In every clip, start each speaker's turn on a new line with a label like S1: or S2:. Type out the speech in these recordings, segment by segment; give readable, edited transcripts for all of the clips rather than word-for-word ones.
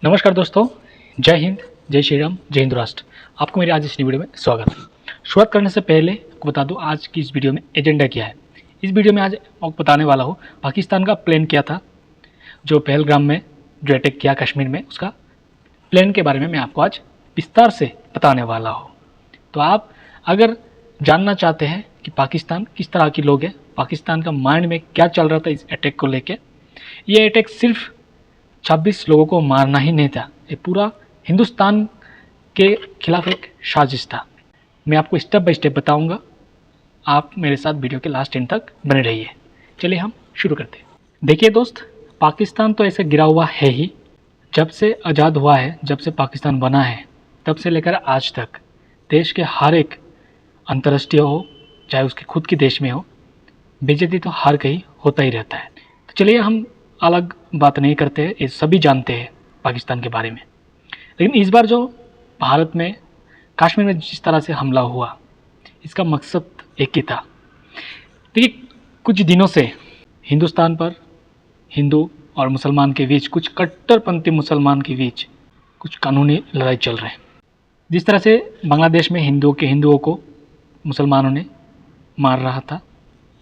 S1: नमस्कार दोस्तों, जय हिंद, जय श्री राम, जय हिंद राष्ट्र। आपको मेरी आज इस वीडियो में स्वागत है। शुरुआत करने से पहले आपको बता दूं आज की इस वीडियो में एजेंडा क्या है। इस वीडियो में आज आपको बताने वाला हूं पाकिस्तान का प्लान क्या था, जो पहलगाम में जो अटैक किया कश्मीर में, उसका प्लान के बारे में मैं आपको आज विस्तार से बताने वाला हूँ। तो आप अगर जानना चाहते हैं कि पाकिस्तान किस तरह के लोग हैं, पाकिस्तान का माइंड में क्या चल रहा था इस अटैक को लेकर, ये अटैक सिर्फ 26 लोगों को मारना ही नहीं था, ये पूरा हिंदुस्तान के खिलाफ एक साजिश था। मैं आपको स्टेप बाय स्टेप बताऊंगा, आप मेरे साथ वीडियो के लास्ट एंड तक बने रहिए। चलिए हम शुरू करते हैं। देखिए दोस्त, पाकिस्तान तो ऐसे गिरा हुआ है ही। जब से आज़ाद हुआ है, जब से पाकिस्तान बना है, तब से लेकर आज तक देश के हर एक अंतर्राष्ट्रीय हो चाहे उसके खुद के देश में हो, बेइज्जती तो हर कहीं होता ही रहता है। तो चलिए हम अलग बात नहीं करते, ये सभी जानते हैं पाकिस्तान के बारे में। लेकिन इस बार जो भारत में कश्मीर में जिस तरह से हमला हुआ, इसका मकसद एक ही था। देखिए, कुछ दिनों से हिंदुस्तान पर हिंदू और मुसलमान के बीच, कुछ कट्टरपंथी मुसलमान के बीच कुछ कानूनी लड़ाई चल रही है। जिस तरह से बांग्लादेश में हिंदुओं को मुसलमानों ने मार रहा था,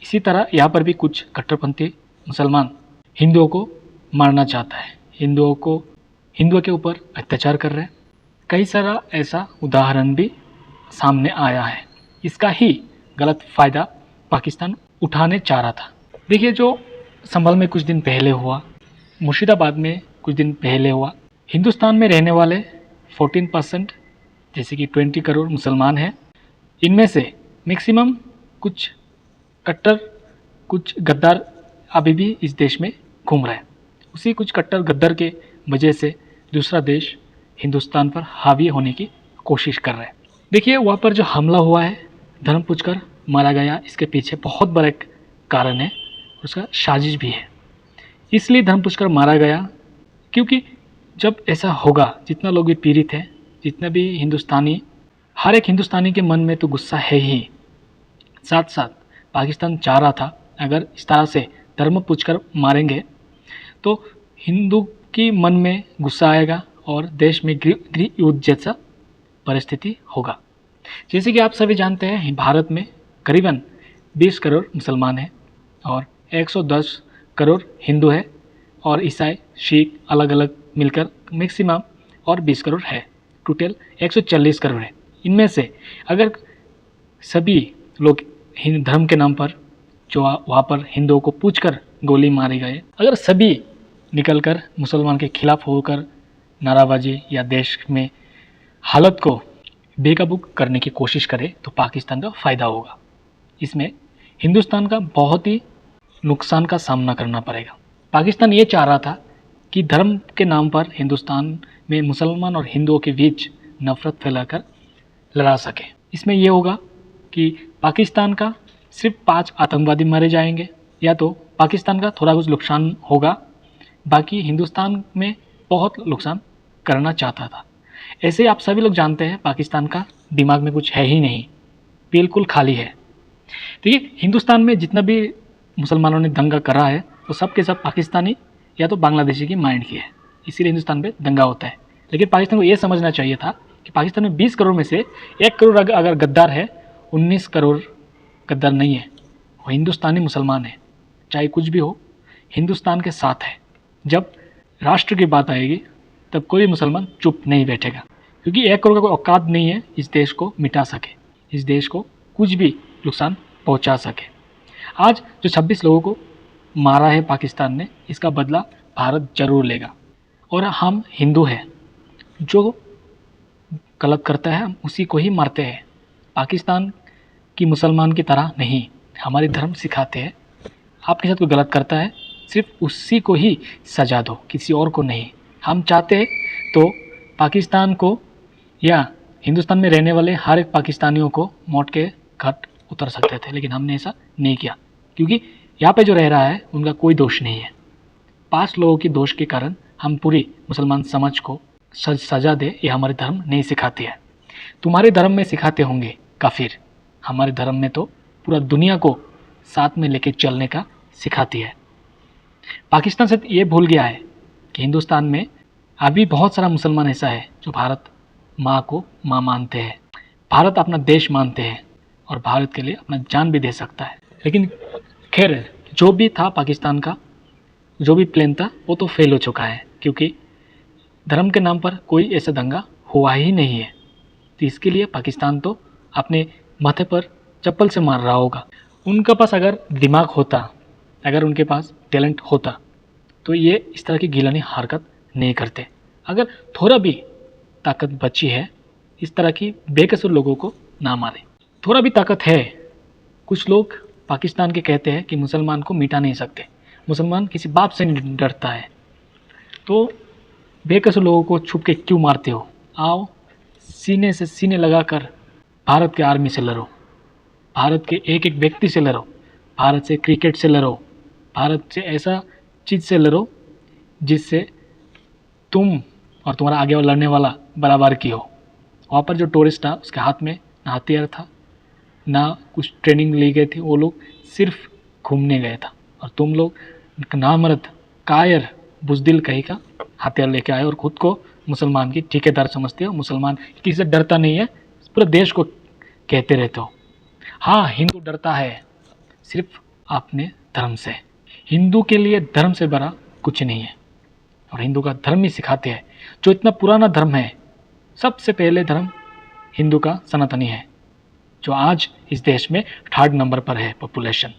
S1: इसी तरह यहाँ पर भी कुछ कट्टरपंथी मुसलमान हिंदुओं को मारना चाहता है, हिंदुओं के ऊपर अत्याचार कर रहे हैं। कई सारा ऐसा उदाहरण भी सामने आया है। इसका ही गलत फ़ायदा पाकिस्तान उठाने चाह रहा था। देखिए, जो संभल में कुछ दिन पहले हुआ, मुर्शिदाबाद में कुछ दिन पहले हुआ, हिंदुस्तान में रहने वाले 14% जैसे कि 20 करोड़ मुसलमान हैं। इनमें से मैक्सिमम कुछ कट्टर, कुछ गद्दार अभी भी इस देश में घूम रहे हैं। उसी कुछ कट्टर गद्दार के वजह से दूसरा देश हिंदुस्तान पर हावी होने की कोशिश कर रहे हैं। देखिए, वहाँ पर जो हमला हुआ है, धर्म पूछकर मारा गया, इसके पीछे बहुत बड़ा एक कारण है, उसका साजिश भी है। इसलिए धर्म पूछकर मारा गया क्योंकि जब ऐसा होगा, जितना लोग भी पीड़ित हैं, जितना भी हिंदुस्तानी, हर एक हिंदुस्तानी के मन में तो गुस्सा है ही। साथ साथ पाकिस्तान चाह रहा था अगर इस तरह से धर्म पूछकर मारेंगे तो हिंदू की मन में गुस्सा आएगा और देश में गृह युद्ध जैसा परिस्थिति होगा। जैसे कि आप सभी जानते हैं, भारत में करीबन 20 करोड़ मुसलमान हैं और 110 करोड़ हिंदू है, और ईसाई सिख अलग अलग मिलकर मैक्सिमम और 20 करोड़ है। टोटल 140 करोड़ है। इनमें से अगर सभी लोग धर्म के नाम पर जो वहाँ पर हिंदुओं को पूछकर गोली मारे गए, अगर सभी निकलकर मुसलमान के खिलाफ होकर नाराबाजी या देश में हालत को बेकाबू करने की कोशिश करें तो पाकिस्तान का फ़ायदा होगा। इसमें हिंदुस्तान का बहुत ही नुकसान का सामना करना पड़ेगा। पाकिस्तान ये चाह रहा था कि धर्म के नाम पर हिंदुस्तान में मुसलमान और हिंदुओं के बीच नफरत फैलाकर लड़ा सके। इसमें यह होगा कि पाकिस्तान का सिर्फ 5 आतंकवादी मारे जाएंगे, या तो पाकिस्तान का थोड़ा कुछ नुकसान होगा, बाकी हिंदुस्तान में बहुत नुकसान करना चाहता था। ऐसे आप सभी लोग जानते हैं पाकिस्तान का दिमाग में कुछ है ही नहीं, बिल्कुल खाली है। देखिए, हिंदुस्तान में जितना भी मुसलमानों ने दंगा करा है वो सब के सब पाकिस्तानी या तो बांग्लादेशी की माइंड की है, इसीलिए हिंदुस्तान में दंगा होता है। लेकिन पाकिस्तान को ये समझना चाहिए था कि पाकिस्तान में 20 करोड़ में से 1 करोड़ अगर गद्दार है, 19 करोड़ गद्दार नहीं है, वो हिंदुस्तानी मुसलमान है। चाहे कुछ भी हो, हिंदुस्तान के साथ है। जब राष्ट्र की बात आएगी तब कोई मुसलमान चुप नहीं बैठेगा, क्योंकि 1 करोड़ का कोई औकात नहीं है इस देश को मिटा सके, इस देश को कुछ भी नुकसान पहुंचा सके। आज जो 26 लोगों को मारा है पाकिस्तान ने, इसका बदला भारत जरूर लेगा। और हम हिंदू हैं, जो गलत करता है हम उसी को ही मारते हैं। पाकिस्तान की मुसलमान की तरह नहीं, हमारे धर्म सिखाते हैं आपके साथ कोई गलत करता है सिर्फ उसी को ही सजा दो, किसी और को नहीं। हम चाहते हैं तो पाकिस्तान को या हिंदुस्तान में रहने वाले हर एक पाकिस्तानियों को मौत के घाट उतर सकते थे, लेकिन हमने ऐसा नहीं किया, क्योंकि यहाँ पे जो रह रहा है उनका कोई दोष नहीं है। 5 लोगों की दोष के कारण हम पूरी मुसलमान समाज को सजा दे, ये हमारे धर्म नहीं सिखाते हैं। तुम्हारे धर्म में सिखाते होंगे काफिर, हमारे धर्म में तो पूरा दुनिया को साथ में लेके चलने का सिखाती है। पाकिस्तान से ये भूल गया है कि हिंदुस्तान में अभी बहुत सारा मुसलमान ऐसा है जो भारत माँ को माँ मानते हैं, भारत अपना देश मानते हैं और भारत के लिए अपना जान भी दे सकता है। लेकिन खैर, जो भी था पाकिस्तान का जो भी प्लान था वो तो फेल हो चुका है, क्योंकि धर्म के नाम पर कोई ऐसा दंगा हुआ ही नहीं है। तो इसके लिए पाकिस्तान तो अपने माथे पर चप्पल से मार रहा होगा। उनके पास अगर दिमाग होता, अगर उनके पास टैलेंट होता तो ये इस तरह की गिलानी हरकत नहीं करते। अगर थोड़ा भी ताकत बची है, इस तरह की बेकसूर लोगों को ना मारे। थोड़ा भी ताकत है, कुछ लोग पाकिस्तान के कहते हैं कि मुसलमान को मिटा नहीं सकते, मुसलमान किसी बाप से नहीं डरता है, तो बेकसूर लोगों को छुप के क्यों मारते हो? आओ सीने से सीने लगाकर भारत के आर्मी से लड़ो, भारत के एक एक व्यक्ति से लड़ो, भारत से क्रिकेट से लड़ो, भारत से ऐसा चीज़ से लड़ो जिससे तुम और तुम्हारा आगे वाला लड़ने वाला बराबर की हो। वहाँ पर जो टूरिस्ट था उसके हाथ में ना हथियार था, ना कुछ ट्रेनिंग ली गई थी, वो लोग सिर्फ घूमने गए था, और तुम लोग नामर्द कायर बुज़दिल कहीं का हथियार लेके आए और खुद को मुसलमान की ठेकेदार समझते हो। मुसलमान किसी से डरता नहीं है, पूरे देश को कहते रहते हो। हाँ, हिंदू डरता है सिर्फ अपने धर्म से। हिंदू के लिए धर्म से बड़ा कुछ नहीं है, और हिंदू का धर्म ही सिखाते हैं, जो इतना पुराना धर्म है। सबसे पहले धर्म हिंदू का सनातनी है, जो आज इस देश में 3rd नंबर पर है पॉपुलेशन।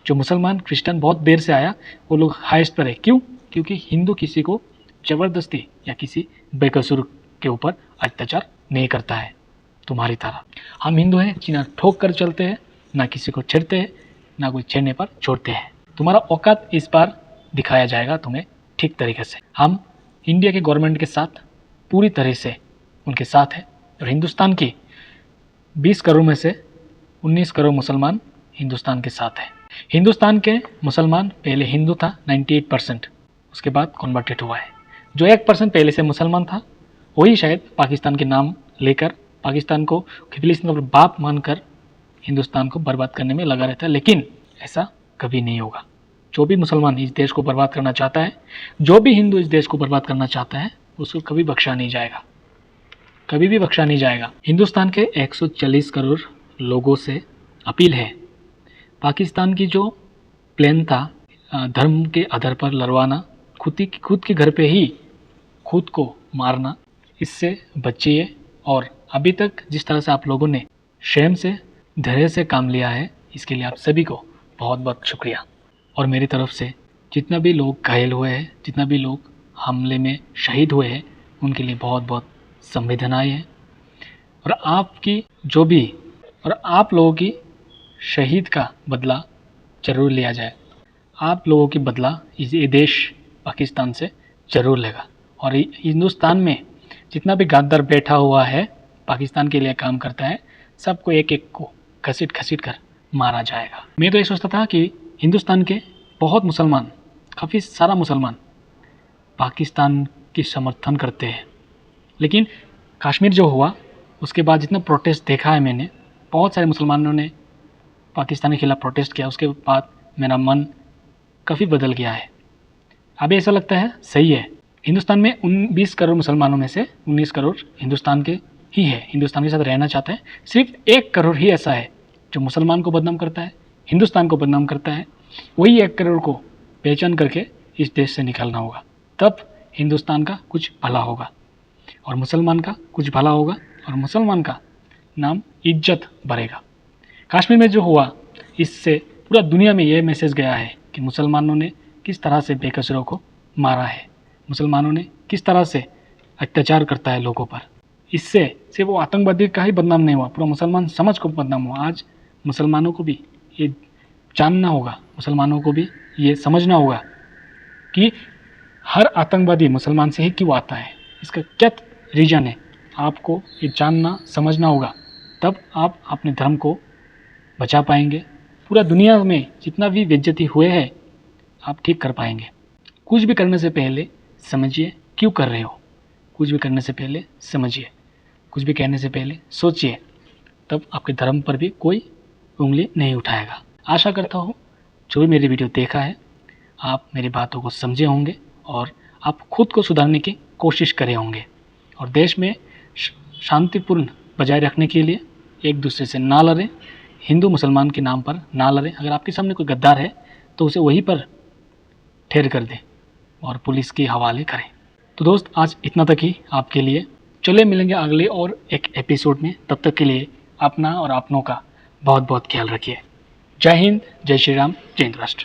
S1: जो मुसलमान क्रिश्चियन बहुत देर से आया, वो लोग हाईएस्ट पर है। क्यों? क्योंकि हिंदू किसी को ज़बरदस्ती या किसी बेकसूर के ऊपर अत्याचार नहीं करता है तुम्हारी तरह। हम हिंदू हैं, जीना ठोक कर चलते हैं, ना किसी को छेड़ते हैं, ना कोई छेड़ने पर छोड़ते हैं। तुम्हारा औकात इस बार दिखाया जाएगा तुम्हें ठीक तरीके से। हम इंडिया के गवर्नमेंट के साथ पूरी तरह से उनके साथ है, और हिंदुस्तान की 20 करोड़ में से 19 करोड़ मुसलमान हिंदुस्तान के साथ है। हिंदुस्तान के मुसलमान पहले हिंदू था 98%, उसके बाद कन्वर्टेड हुआ है। जो 1% पहले से मुसलमान था, वही शायद पाकिस्तान के नाम लेकर पाकिस्तान को खिबलिस्तान बाप मानकर हिंदुस्तान को बर्बाद करने में लगा रहता है। लेकिन ऐसा कभी नहीं होगा। जो भी मुसलमान इस देश को बर्बाद करना चाहता है, जो भी हिंदू इस देश को बर्बाद करना चाहता है, उसको कभी बख्शा नहीं जाएगा, कभी भी बख्शा नहीं जाएगा। हिंदुस्तान के 140 करोड़ लोगों से अपील है, पाकिस्तान की जो प्लान था धर्म के आधार पर लड़वाना, खुद के घर पे ही खुद को मारना, इससे बचिए। और अभी तक जिस तरह से आप लोगों ने शर्म से धैर्य से काम लिया है, इसके लिए आप सभी को बहुत बहुत शुक्रिया। और मेरी तरफ से जितना भी लोग घायल हुए हैं, जितना भी लोग हमले में शहीद हुए हैं, उनके लिए बहुत बहुत संवेदनाएं हैं। और आपकी जो भी और आप लोगों की शहीद का बदला ज़रूर लिया जाए। आप लोगों की बदला ये देश पाकिस्तान से ज़रूर लेगा। और हिंदुस्तान में जितना भी गद्दार बैठा हुआ है, पाकिस्तान के लिए काम करता है, सबको एक एक को घसीट घसीट कर मारा जाएगा। मैं तो ये सोचता था कि हिंदुस्तान के बहुत मुसलमान, काफ़ी सारा मुसलमान पाकिस्तान की समर्थन करते हैं, लेकिन कश्मीर जो हुआ उसके बाद जितना प्रोटेस्ट देखा है मैंने, बहुत सारे मुसलमानों ने पाकिस्तान के खिलाफ प्रोटेस्ट किया। उसके बाद मेरा मन काफ़ी बदल गया है। अभी ऐसा लगता है सही है, हिंदुस्तान में 20 करोड़ मुसलमानों में से 19 करोड़ हिंदुस्तान के ही है, हिंदुस्तान के साथ रहना चाहते हैं। सिर्फ 1 करोड़ ही ऐसा है जो मुसलमान को बदनाम करता है, हिंदुस्तान को बदनाम करता है। वही 1 करोड़ को पहचान करके इस देश से निकलना होगा, तब हिंदुस्तान का कुछ भला होगा और मुसलमान का कुछ भला होगा, और मुसलमान का नाम इज्जत बढ़ेगा। कश्मीर में जो हुआ, इससे पूरा दुनिया में ये मैसेज गया है कि मुसलमानों ने किस तरह से बेकसूरों को मारा है, मुसलमानों ने किस तरह से अत्याचार करता है लोगों पर। इससे सिर्फ वो आतंकवादी का ही बदनाम नहीं हुआ, पूरा मुसलमान समाज को बदनाम हुआ। आज मुसलमानों को भी ये जानना होगा, मुसलमानों को भी ये समझना होगा कि हर आतंकवादी मुसलमान से ही क्यों आता है, इसका क्या रीज़न है। आपको ये जानना समझना होगा, तब आप अपने धर्म को बचा पाएंगे। पूरा दुनिया में जितना भी बेइज्जती हुए हैं, आप ठीक कर पाएंगे। कुछ भी करने से पहले समझिए क्यों कर रहे हो, कुछ भी करने से पहले समझिए, कुछ भी कहने से पहले सोचिए, तब आपके धर्म पर भी कोई उंगली नहीं उठाएगा। आशा करता हूँ जो भी मेरी वीडियो देखा है, आप मेरी बातों को समझे होंगे और आप खुद को सुधारने की कोशिश करे होंगे और देश में शांतिपूर्ण बजाय रखने के लिए एक दूसरे से ना लड़ें, हिंदू मुसलमान के नाम पर ना लड़ें। अगर आपके सामने कोई गद्दार है तो उसे वहीं पर ठेर कर दें और पुलिस के हवाले करें। तो दोस्त आज इतना तक ही आपके लिए। चले मिलेंगे अगले और एक एपिसोड में। तब तक के लिए अपना और अपनों का बहुत बहुत ख्याल रखिए। जय हिंद, जय श्री राम, जय हिंद राष्ट्र।